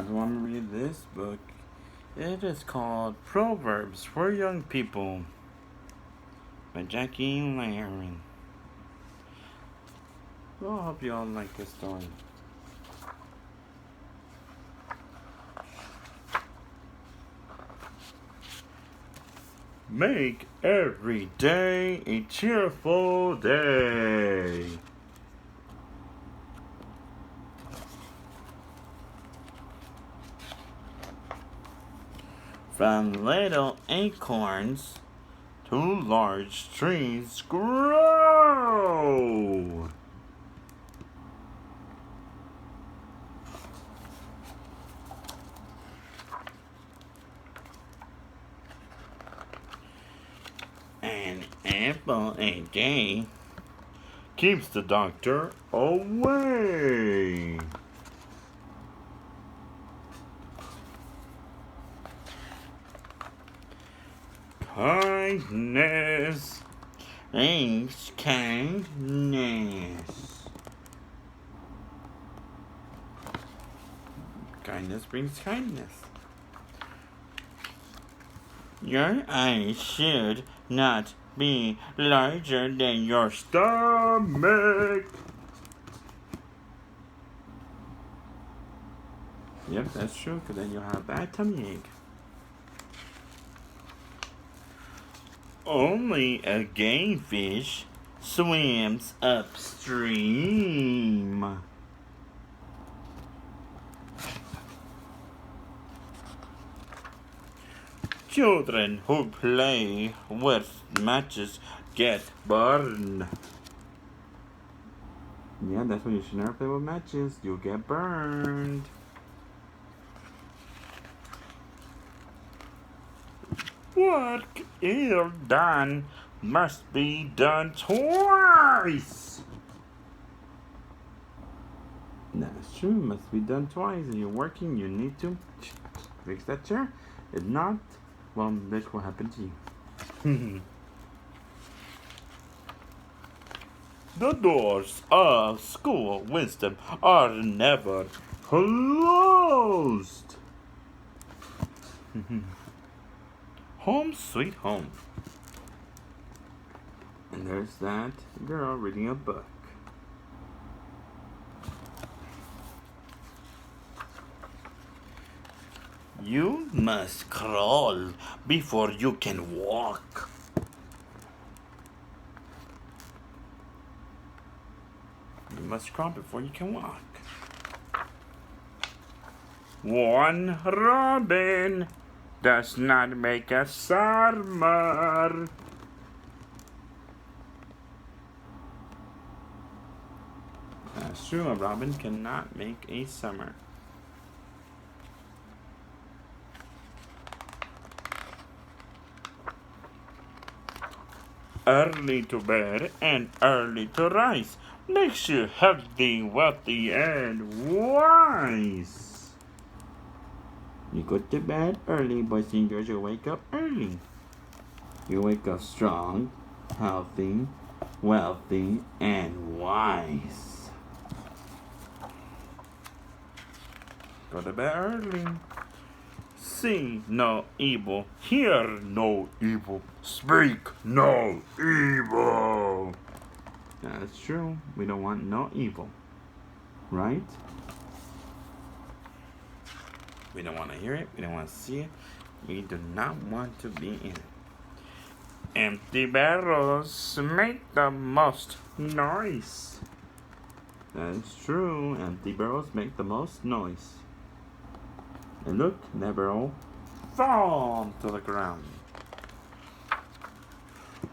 I want to read this book. It is called Proverbs for Young People by Jackie Laren. Well, I hope you all like this story. Make every day a cheerful day. From little acorns to large trees grow. An apple a day keeps the doctor away. Kindness brings kindness. Kindness brings kindness. Your eyes should not be larger than your stomach. Yep, that's true, because then you'll have a bad tummy ache. Only a game fish swims upstream. Children who play with matches get burned. Yeah, that's why you should never play with matches. You'll get burned. Work ill done must be done twice. That's true, must be done twice. If you're working, you need to fix that chair. If not, well, this will happen to you. The doors of school wisdom are never closed. Home sweet home. And there's that girl reading a book. You must crawl before you can walk. You must crawl before you can walk. One robin does not make a summer. That's true, a robin cannot make a summer. Early to bed and early to rise makes you healthy, wealthy, and wise. You go to bed early, boys and girls. You wake up early. You wake up strong, healthy, wealthy, and wise. Go to bed early. See no evil, hear no evil, speak no evil. That's true. We don't want no evil, right? We don't want to hear it. We don't want to see it. We do not want to be in it. Empty barrels make the most noise. That's true. Empty barrels make the most noise. And look, that barrel fall to the ground.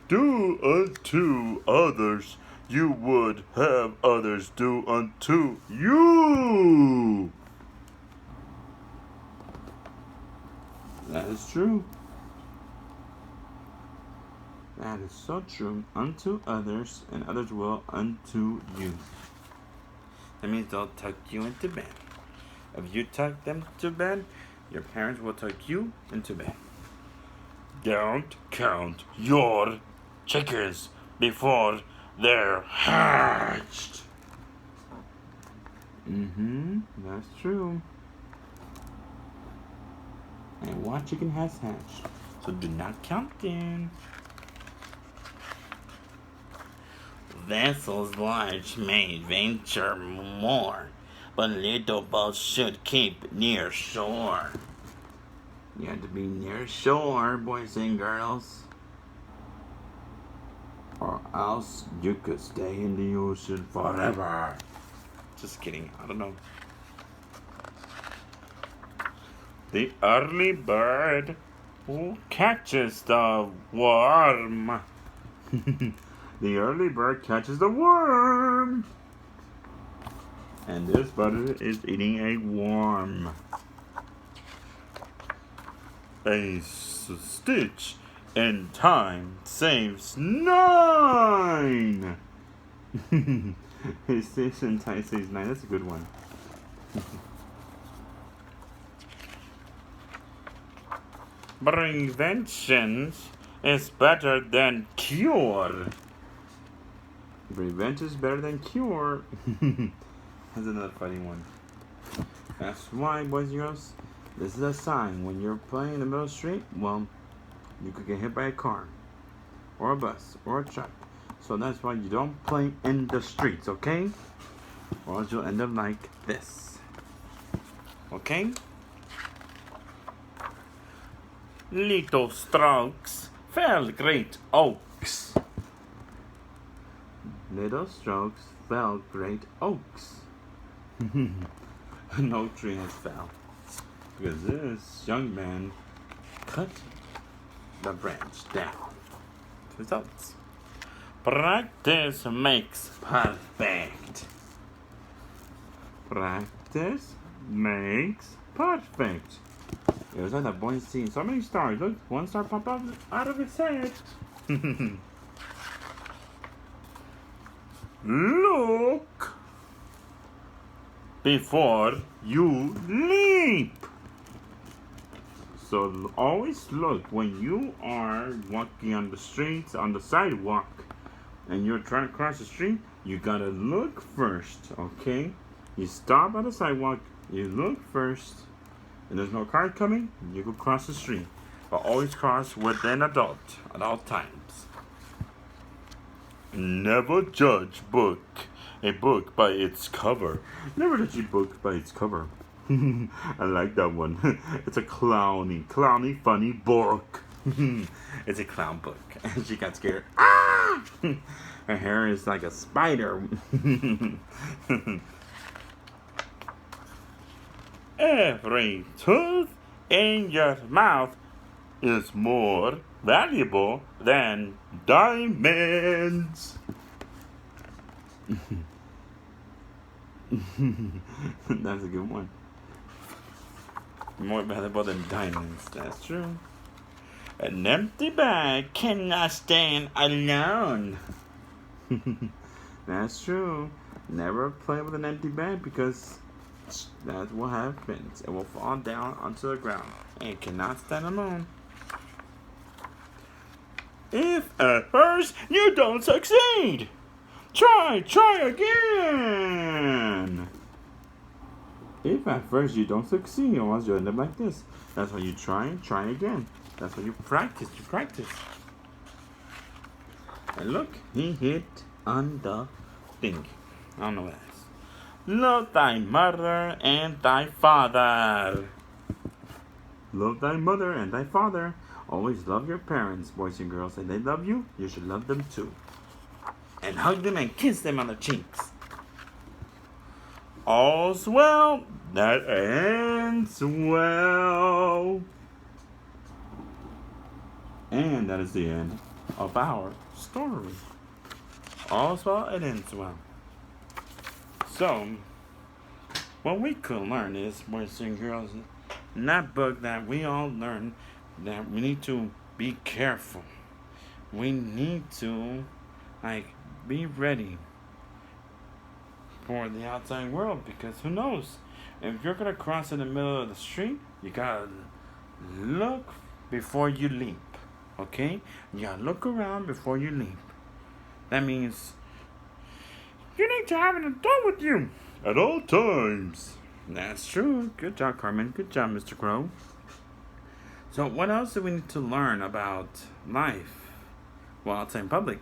Do unto others you would have others do unto you. That is true. That is so true. Unto others, and others will unto you. That means they'll tuck you into bed. If you tuck them to bed, your parents will tuck you into bed. Don't count your chickens before they're hatched. That's true. one chicken has hatched. So do not count them. Vessels large may venture more, but little boats should keep near shore. You have to be near shore, boys and girls. Or else you could stay in the ocean forever. Just kidding, I don't know. The early bird who catches the worm. The early bird catches the worm. And this bird is eating a worm. A stitch in time saves 9. A stitch in time saves 9. That's a good one. Prevention is better than cure. Prevention is better than cure. That's another funny one. That's why, boys and girls, this is a sign when you're playing in the middle of the street. Well, you could get hit by a car, or a bus, or a truck. So that's why you don't play in the streets, okay? Or else you'll end up like this. Okay? Little strokes fell great oaks. Little strokes fell great oaks. No tree has fell, because this young man cut the branch down. Results. Practice makes perfect. Practice makes perfect. It was like that boy seeing so many stars. Look, one star popped out of his head. Look before you leap. So always look when you are walking on the streets, on the sidewalk, and you're trying to cross the street. You gotta look first, okay? You stop on the sidewalk, you look first, and there's no car coming, you go cross the street. But always cross with an adult at all times. Never judge a book by its cover. Never judge a book by its cover. I like that one. It's a clowny, funny book. It's a clown book. And she got scared. Ah! Her hair is like a spider. Every tooth in your mouth is more valuable than diamonds. That's a good one. More valuable than diamonds. That's true. An empty bag cannot stand alone. That's true. Never play with an empty bag, because that's what happens. It will fall down onto the ground and it cannot stand alone. If at first you don't succeed, try again. If at first you don't succeed, or else you'll end up like this. That's why you try again. That's why you practice. And look, he hit on the thing. I don't know what that is. Love thy mother and thy father. Love thy mother and thy father. Always love your parents, boys and girls. And they love you, you should love them too. And hug them and kiss them on the cheeks. All's well that ends well. And that is the end of our story. All's well, it ends well. So, what we could learn is, boys and girls, in that book, that we all learn that we need to be careful. We need to, be ready for the outside world, because who knows? If you're gonna cross in the middle of the street, you gotta look before you leap. Okay? You gotta look around before you leap. That means you need to have an adult with you at all times. That's true. Good job, Carmen. Good job, Mr. Crow. So, what else do we need to learn about life while outside in public?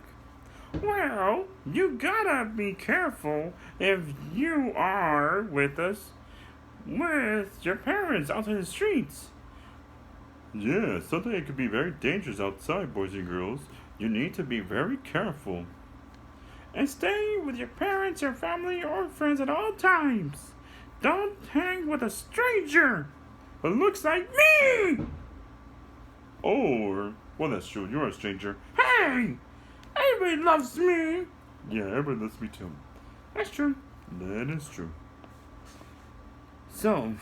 Well, you gotta be careful if you are with your parents out in the streets. Yeah, something that could be very dangerous outside, boys and girls. You need to be very careful. And stay with your parents, your family, or friends at all times. Don't hang with a stranger who looks like me! Or, well, that's true, you're a stranger. Hey! Everybody loves me! Yeah, everybody loves me too. That's true. That is true. So,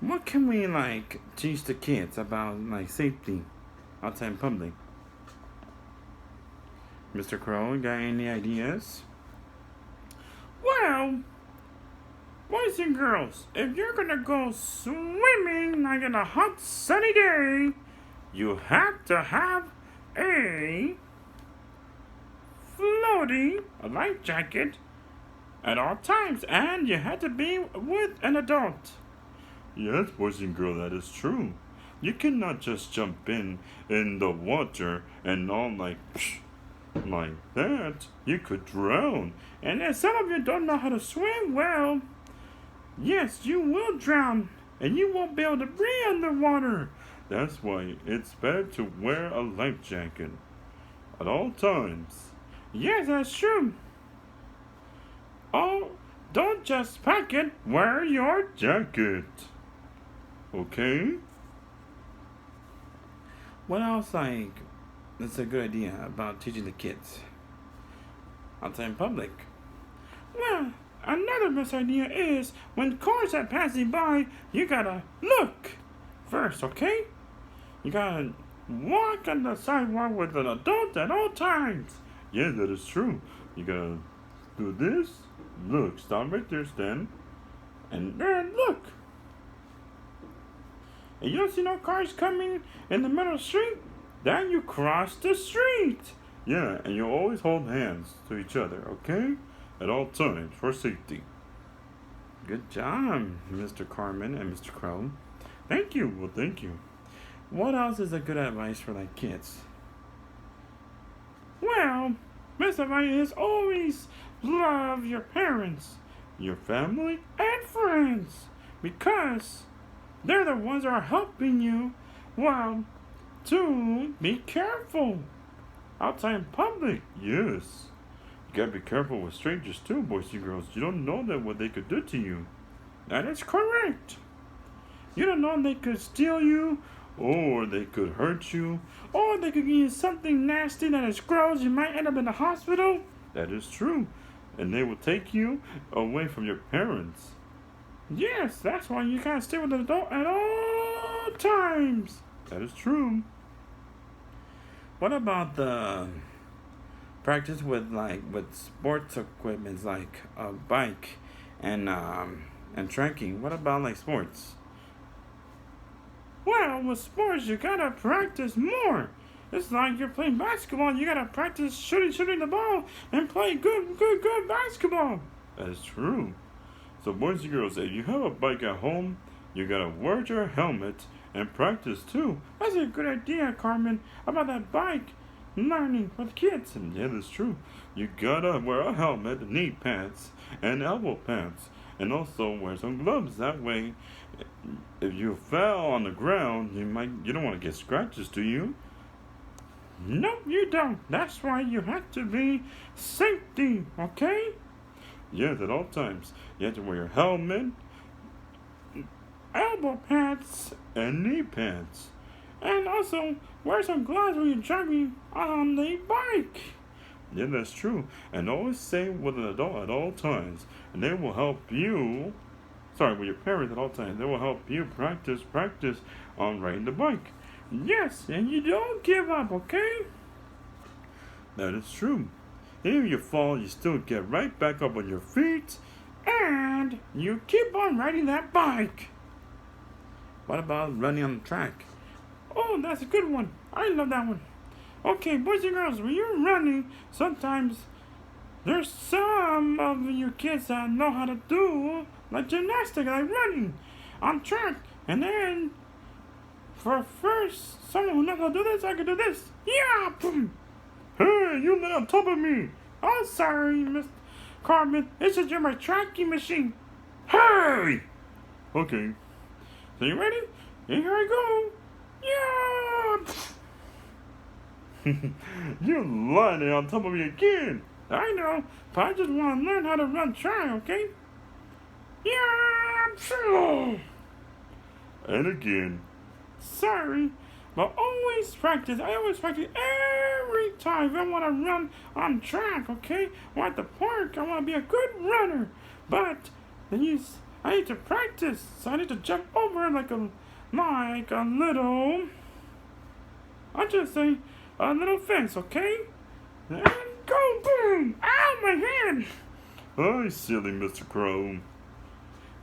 what can we teach the kids about safety outside in public? Mr. Crow, got any ideas? Well, boys and girls, if you're gonna go swimming on a hot sunny day, you have to have a life jacket at all times, and you have to be with an adult. Yes, boys and girls, that is true. You cannot just jump in the water and all like that. You could drown. And if some of you don't know how to swim well, yes, you will drown, and you won't be able to breathe underwater. That's why it's better to wear a life jacket at all times. Yes, that's true. Oh, don't just pack it, wear your jacket. Okay? What else, that's a good idea about teaching the kids outside in public? Well, another best idea is when cars are passing by, you gotta look first, okay? You gotta walk on the sidewalk with an adult at all times. Yeah, that is true. You gotta do this, look, stop right there, stand, and then look. And you don't see no cars coming in the middle of the street, then you cross the street. Yeah, and you always hold hands to each other, okay? At all times, for safety. Good job, Mr. Carmen and Mr. Crow. Thank you. Well, thank you. What else is a good advice for kids? Well, best advice is always love your parents, your family, and friends, because they're the ones that are helping you, to be careful outside in public. Yes. You gotta be careful with strangers too, boys and girls. You don't know what they could do to you. That is correct. You don't know they could steal you, or they could hurt you, or they could give you something nasty that is gross. You might end up in the hospital. That is true. And they will take you away from your parents. Yes, that's why you gotta stay with an adult at all times. That is true. What about the practice with sports equipment like a bike and trekking? What about sports? Well, with sports you gotta practice more. It's like you're playing basketball. You gotta practice shooting the ball and play good basketball. That is true. So boys and girls, if you have a bike at home, you gotta wear your helmet and practice too. That's a good idea, Carmen, about that bike learning with kids. And yeah, that's true. You gotta wear a helmet, knee pads, and elbow pads, and also wear some gloves. That way, if you fell on the ground, you don't want to get scratches, do you? Nope, you don't. That's why you have to be safety, okay? Yes, at all times. You have to wear your helmet, elbow pads, and knee pads. And also, wear some gloves when you're driving on the bike. Yeah, that's true. And always stay with an adult at all times. And they will help you, with your parents at all times. They will help you practice on riding the bike. Yes, and you don't give up, okay? That is true. Even if you fall, you still get right back up on your feet, and you keep on riding that bike. What about running on the track? Oh, that's a good one. I love that one. Okay, boys and girls, when you're running, sometimes there's some of you kids that know how to do gymnastics, like running on track. And then, for first, someone who knows how to do this, I can do this. Yeah! Boom! Hey, you lay on top of me! Oh, sorry, Mr. Carmen. This is my tracking machine. Hey! Okay. So you ready? Here I go. Yeah! You're lying on top of me again. I know, but I just want to learn how to run track, okay? Yeah! And again. Sorry, but always practice. I always practice every time I want to run on track, okay? Or at the park, I want to be a good runner. But I need to practice, so I need to jump over like a little, I'll just say a little fence, okay? And go, boom! Ow, my hand! Oh, silly Mr. Crow.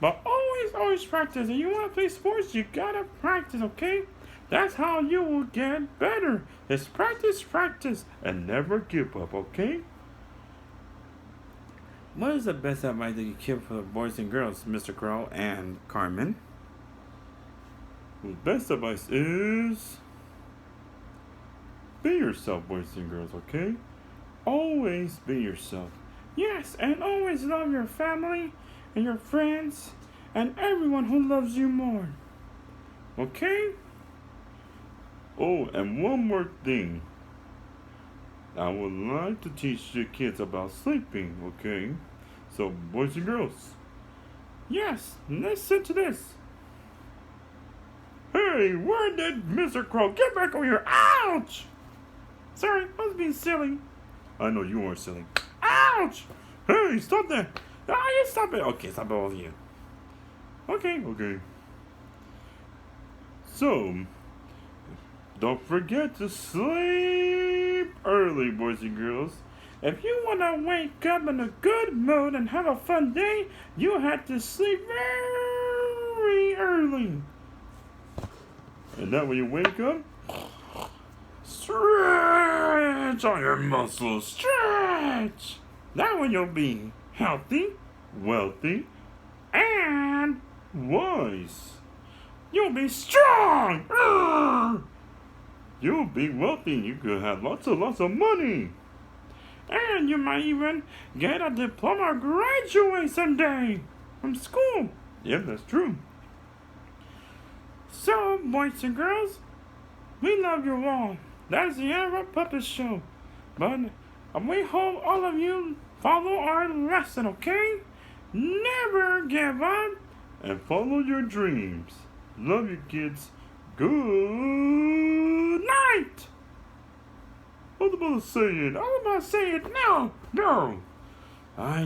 But always practice. If you want to play sports, you gotta practice, okay? That's how you will get better. It's practice, and never give up, okay? What is the best advice that you give for the boys and girls, Mr. Crow and Carmen? The best advice is be yourself, boys and girls, okay? Always be yourself. Yes, and always love your family and your friends and everyone who loves you more. Okay? Oh, and one more thing. I would like to teach you kids about sleeping, okay? So, boys and girls. Yes, listen to this. Hey, where did Mr. Crow get back over here? Ouch! Sorry, I was being silly. I know you weren't silly. Ouch! Hey, stop that! Ah, you stop it! Okay, stop it, all of you. Okay. So, don't forget to sleep early, boys and girls. If you want to wake up in a good mood and have a fun day, you have to sleep very early. And that when you wake up, stretch all your muscles, stretch. That way you'll be healthy, wealthy, and wise. You'll be strong. You'll be wealthy. You could have lots of money. And you might even get a diploma or graduate someday from school. Yeah, that's true. So, boys and girls, we love you all. That's the end of our puppet show. But we hope all of you follow our lesson, okay? Never give up and follow your dreams. Love you, kids. Good night. I was about to say it. No.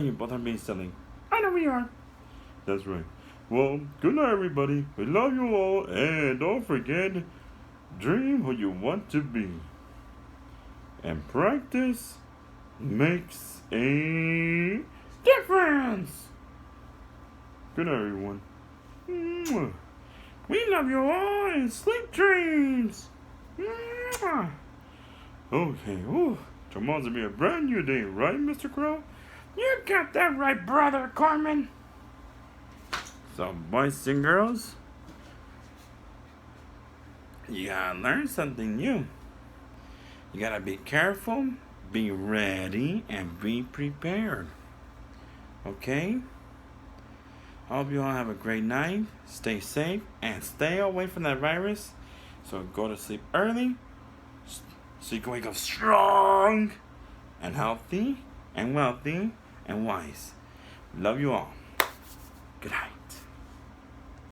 You both are being silly. I know we are. That's right. Well, good night, everybody. We love you all. And don't forget, dream who you want to be. And practice makes a difference. Good night, everyone. We love you all and sleep dreams. Okay, tomorrow's gonna be a brand new day, right, Mr. Crow? You got that right, brother Carmen. So, boys and girls, you gotta learn something new. You gotta be careful, be ready, and be prepared. Okay? Hope you all have a great night. Stay safe and stay away from that virus. So go to sleep early so you can wake up strong and healthy and wealthy and wise. Love you all. Good night.